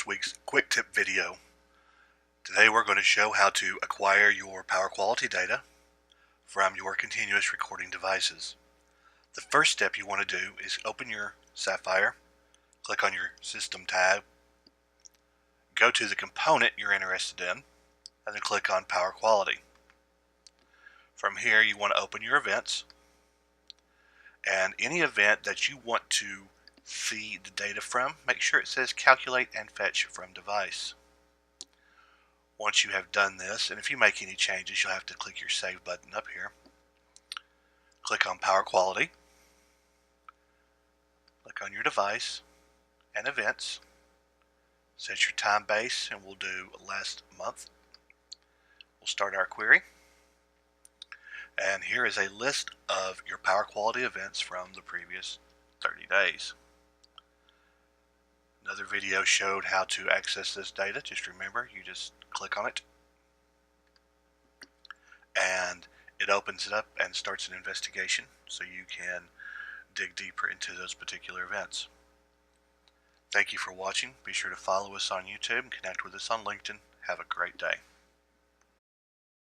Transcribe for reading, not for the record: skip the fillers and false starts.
this week's quick tip video. Today we're going to show how to acquire your power quality data from your continuous recording devices. The first step you want to do is open your Sapphire, click on your System tab, go to the component you're interested in, and then click on Power Quality. From here you want to open your events, and any event that you want to see the data from, make sure it says Calculate and Fetch from Device. Once you have done this, and if you make any changes, you'll have to click your Save button up here. Click on Power Quality, click on your device and events, set your time base, and we'll do last month. We'll start our query, and here is a list of your power quality events from the previous 30 days. Another video showed how to access this data. Just remember, you just click on it and it opens it up and starts an investigation so you can dig deeper into those particular events. Thank you for watching. Be sure to follow us on YouTube and connect with us on LinkedIn. Have a great day.